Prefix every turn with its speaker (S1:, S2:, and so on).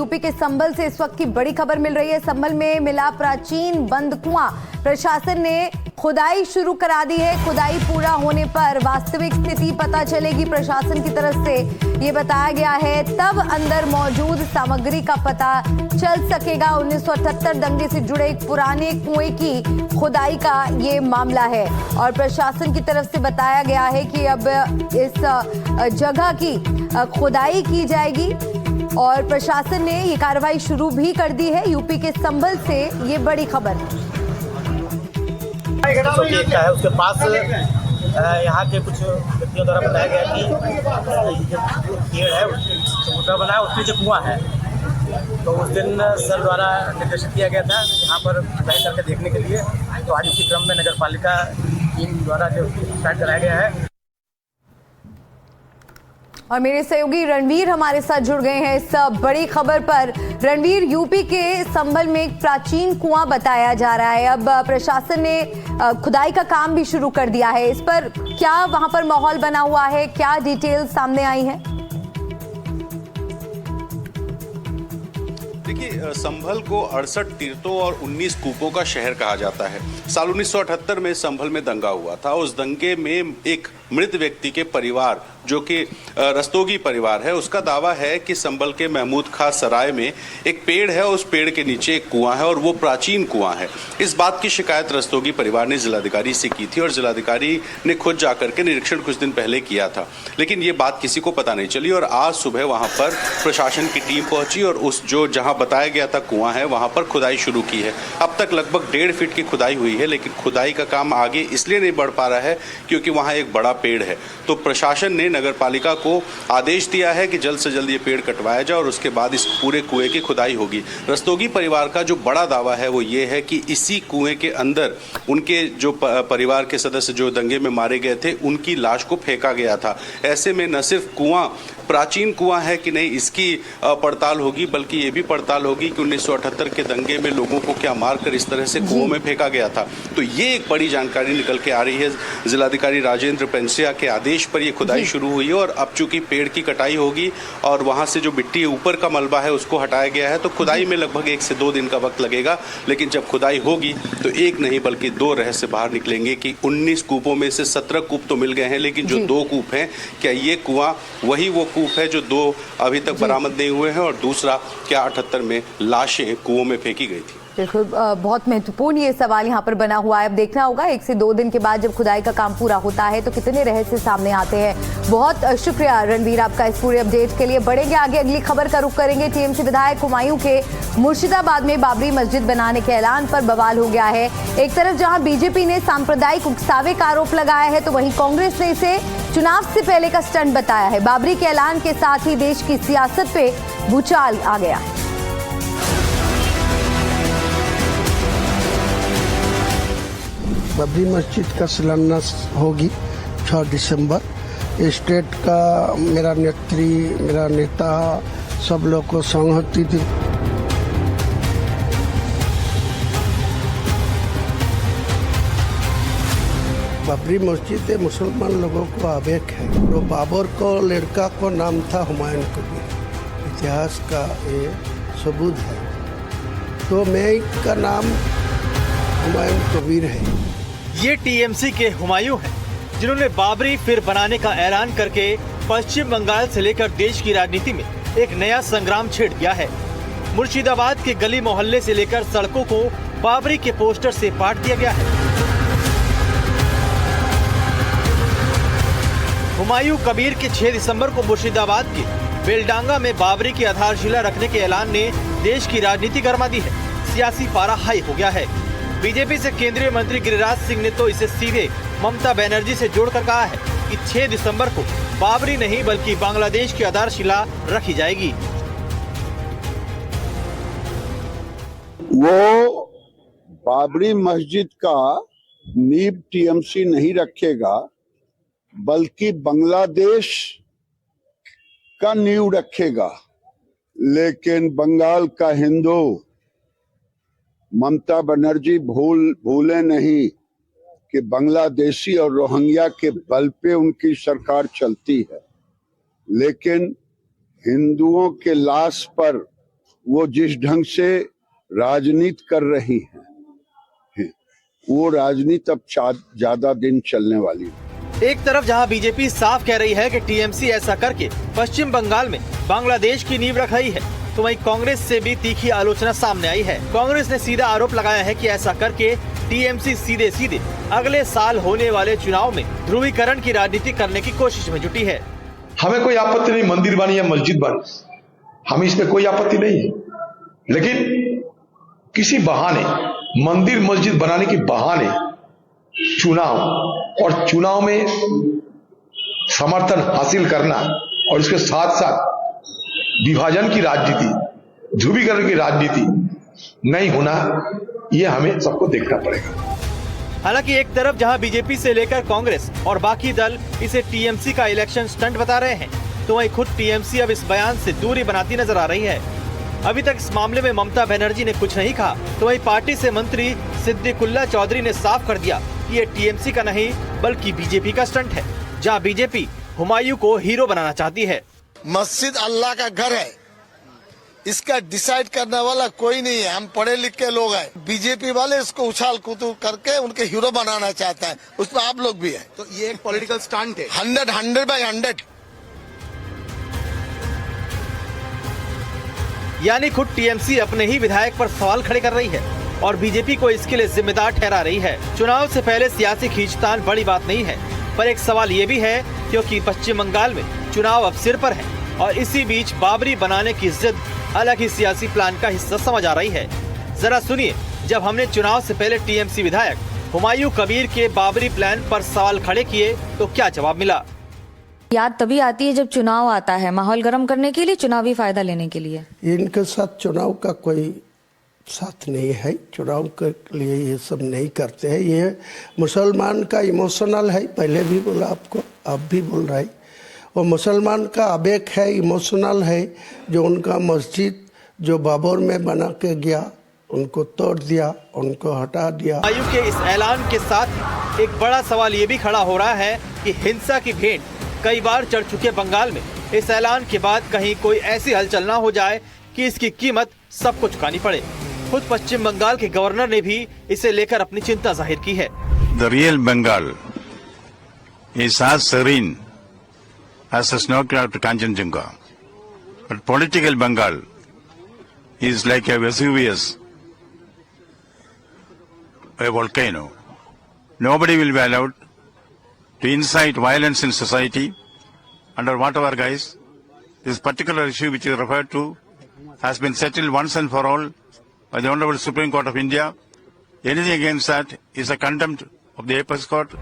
S1: UP के संभल से इस वक्त की बड़ी खबर मिल रही है। संभल में मिला प्राचीन बंद कुआं, प्रशासन ने खुदाई शुरू करा दी है। खुदाई पूरा होने पर वास्तविक स्थिति पता चलेगी। प्रशासन की तरफ से ये बताया गया है, तब अंदर मौजूद सामग्री का पता चल सकेगा। 1978 दंगे से जुड़े एक पुराने कुएं की खुदाई का ये मामला है और प्रशासन की तरफ से बताया गया है कि अब इस जगह की खुदाई की जाएगी और प्रशासन ने ये कार्रवाई शुरू भी कर दी है। यूपी के संभल से ये बड़ी खबर
S2: है। उसके पास यहाँ के कुछ व्यक्तियों द्वारा बताया गया कि जो पेड़ है चबूतरा बना है, उसमें जो कुआं है, तो उस दिन सर द्वारा निर्देशित किया गया था यहाँ पर खुदाई करके देखने के लिए। तो आज इसी क्रम में नगर पालिका टीम द्वारा जो स्टार्ट कराया गया है।
S1: और मेरे सहयोगी रणवीर हमारे साथ जुड़ गए हैं इस बड़ी खबर पर। रणवीर, यूपी के संभल में एक प्राचीन कुआं बताया जा रहा है, अब प्रशासन ने खुदाई का काम भी शुरू कर दिया है। इस पर क्या वहां पर माहौल बना हुआ है, क्या डिटेल सामने आई है?
S3: देखिए, संभल को 68 तीर्थों और 19 कूपों का शहर कहा जाता है। साल 1978 में संभल में दंगा हुआ था। उस दंगे में एक मृत व्यक्ति के परिवार, जो कि रस्तोगी परिवार है, उसका दावा है कि संभल के महमूद खां सराय में एक पेड़ है, उस पेड़ के नीचे एक कुआं है और वो प्राचीन कुआं है। इस बात की शिकायत रस्तोगी परिवार ने जिलाधिकारी से की थी और जिलाधिकारी ने खुद जाकर के निरीक्षण कुछ दिन पहले किया था, लेकिन ये बात किसी को पता नहीं चली। और आज सुबह वहां पर प्रशासन की टीम पहुंची और उस जो जहां बताया गया था कुआं है, वहां पर खुदाई शुरू की है। अब तक लगभग 1.5 फीट की खुदाई हुई है, लेकिन खुदाई का काम आगे इसलिए नहीं बढ़ पा रहा है क्योंकि वहां एक बड़ा पेड़ है। तो प्रशासन ने नगर पालिका को आदेश दिया है कि जल्द से जल्द ये पेड़ कटवाया जाए और उसके बाद इस पूरे कुएं की खुदाई होगी। रस्तोगी परिवार का जो बड़ा दावा है वो ये है कि इसी कुएं के अंदर उनके जो परिवार के सदस्य जो दंगे में मारे गए थे, उनकी लाश को फेंका गया था। ऐसे में न सिर्फ कुआं प्राचीन कुआं है कि नहीं, इसकी पड़ताल होगी, बल्कि ये भी पड़ताल होगी कि 1978 के दंगे में लोगों को क्या मारकर इस तरह से कुओं में फेंका गया था। तो ये एक बड़ी जानकारी निकल के आ रही है। जिलाधिकारी राजेंद्र पेंसिया के आदेश पर ये खुदाई शुरू हुई है और अब चूंकि पेड़ की कटाई होगी और वहां से जो मिट्टी ऊपर का मलबा है उसको हटाया गया है, तो खुदाई में लगभग 1 से 2 दिन का वक्त लगेगा। लेकिन जब खुदाई होगी तो एक नहीं बल्कि 2 रहस्य बाहर निकलेंगे कि 19 कूपों में से 17 कूप तो मिल गए हैं, लेकिन जो 2 कूप हैं, क्या ये कुआं वही वो कूप है जो 2 अभी तक बरामद नहीं हुए हैं, और दूसरा, क्या 78 में लाशें कुओं में फेंकी गई थी?
S1: बिल्कुल, बहुत महत्वपूर्ण ये सवाल यहाँ पर बना हुआ है। अब देखना होगा 1 से 2 दिन के बाद जब खुदाई का काम पूरा होता है तो कितने रहस्य सामने आते हैं। बहुत शुक्रिया रणवीर आपका इस पूरे अपडेट के लिए। बढ़ेंगे आगे, अगली खबर का रुख करेंगे। टीएमसी विधायक हुमायूं के मुर्शिदाबाद में बाबरी मस्जिद बनाने के ऐलान पर बवाल हो गया है। एक तरफ जहां बीजेपी ने सांप्रदायिक उकसावे का आरोप लगाया है, तो वहीं कांग्रेस ने इसे चुनाव से पहले का स्टंट बताया है। बाबरी के ऐलान के साथ ही देश की सियासत पे भूचाल आ गया।
S4: बाबरी मस्जिद का शिलान्यास होगी 6 दिसंबर। स्टेट का मेरा नेता सब लोग को सहमति दी। बाबरी मस्जिद मुसलमान लोगों को आवेग है। तो बाबर को लड़का को नाम था हुमायूं कबीर, इतिहास का ये सबूत है। तो मैं का नाम हुमायूं कबीर है।
S5: ये टीएमसी के हुमायूं हैं, जिन्होंने बाबरी फिर बनाने का ऐलान करके पश्चिम बंगाल से लेकर देश की राजनीति में एक नया संग्राम छेड़ दिया है। मुर्शिदाबाद के गली मोहल्ले से लेकर सड़कों को बाबरी के पोस्टर से पाट दिया गया है। हुमायूं कबीर के 6 दिसंबर को मुर्शिदाबाद के बेलडांगा में बाबरी की आधारशिला रखने के ऐलान ने देश की राजनीति गरमा दी है। सियासी पारा हाई हो गया है। बीजेपी से केंद्रीय मंत्री गिरिराज सिंह ने तो इसे सीधे ममता बनर्जी से जोड़कर कहा है कि 6 दिसंबर को बाबरी नहीं बल्कि बांग्लादेश की आधारशिला रखी जाएगी।
S6: वो बाबरी मस्जिद का नींव टीएमसी नहीं रखेगा, बल्कि बांग्लादेश का नींव रखेगा। लेकिन बंगाल का हिंदू ममता बनर्जी भूले नहीं कि बांग्लादेशी और रोहिंग्या के बल पे उनकी सरकार चलती है। लेकिन हिंदुओं के लाश पर वो जिस ढंग से राजनीति कर रही हैं, वो राजनीति अब ज्यादा दिन चलने वाली है।
S5: एक तरफ जहां बीजेपी साफ कह रही है कि टीएमसी ऐसा करके पश्चिम बंगाल में बांग्लादेश की नींव रख रही है, तो वहीं कांग्रेस से भी तीखी आलोचना सामने आई है। कांग्रेस ने सीधा आरोप लगाया है कि ऐसा करके टीएमसी सीधे सीधे अगले साल होने वाले चुनाव में ध्रुवीकरण की राजनीति करने की कोशिश में जुटी है।
S7: हमें कोई आपत्ति नहीं मंदिर बनी या मस्जिद बनी, हमें इसमें कोई आपत्ति नहीं है, लेकिन किसी बहाने मंदिर मस्जिद बनाने के बहाने चुनाव और चुनाव में समर्थन हासिल करना और इसके साथ साथ विभाजन की राजनीति, ध्रुवीकरण की राजनीति नहीं होना, यह हमें सबको देखना पड़ेगा।
S5: हालांकि एक तरफ जहां बीजेपी से लेकर कांग्रेस और बाकी दल इसे टीएमसी का इलेक्शन स्टंट बता रहे हैं, तो वहीं खुद टीएमसी अब इस बयान से दूरी बनाती नजर आ रही है। अभी तक इस मामले में ममता बनर्जी ने कुछ नहीं कहा, तो वहीं पार्टी से मंत्री सिद्दीकुल्ला चौधरी ने साफ कर दिया कि ये टीएमसी का नहीं बल्कि बीजेपी का स्टंट है, जहां बीजेपी हुमायूं को हीरो बनाना चाहती है।
S8: मस्जिद अल्लाह का घर है, इसका डिसाइड करने वाला कोई नहीं है, हम पढ़े लिखे लोग हैं। बीजेपी वाले इसको उछाल कूद करके उनके हीरो बनाना चाहता है, उसमें आप लोग भी हैं।
S9: तो ये एक पॉलिटिकल स्टंट है।
S8: 100/100
S5: यानी खुद टीएमसी अपने ही विधायक पर सवाल खड़े कर रही है और बीजेपी को इसके लिए जिम्मेदार ठहरा रही है। चुनाव से पहले सियासी खींचतान बड़ी बात नहीं है, पर एक सवाल ये भी है क्योंकि पश्चिम बंगाल में चुनाव अब सिर पर है और इसी बीच बाबरी बनाने की जिद अलग ही सियासी प्लान का हिस्सा समझ आ रही है। जरा सुनिए, जब हमने चुनाव से पहले टीएमसी विधायक हुमायूं कबीर के बाबरी प्लान पर सवाल खड़े किए तो क्या जवाब मिला।
S10: याद तभी आती है जब चुनाव आता है, माहौल गर्म करने के लिए, चुनावी फायदा लेने के लिए।
S4: इनके साथ चुनाव का कोई साथ नहीं है, चुनाव के लिए ये सब नहीं करते हैं। ये मुसलमान का इमोशनल है, पहले भी बोला आपको, अब भी बोल रहा है। वो मुसलमान का आवेग है, इमोशनल है, जो उनका मस्जिद जो बाबर में बना के गया उनको तोड़ दिया, उनको हटा दिया।
S5: हुमायूं के इस ऐलान के साथ एक बड़ा सवाल ये भी खड़ा हो रहा है कि हिंसा की भेंट कई बार चढ़ चुके बंगाल में इस ऐलान के बाद कहीं कोई ऐसी हलचल ना हो जाए कि इसकी कीमत सबको चुकानी पड़े। खुद पश्चिम बंगाल के गवर्नर ने भी इसे लेकर अपनी चिंता जाहिर की है।
S11: The real Bengal is as serene as a snow-capped Kanchenjunga, but political Bengal is like a Vesuvius, a volcano. Nobody will be allowed to incite violence in society under whatever guise. This particular issue which you referred to has been settled once and for all by the Honorable Supreme Court of India. Anything against that is a contempt of the Apex Court.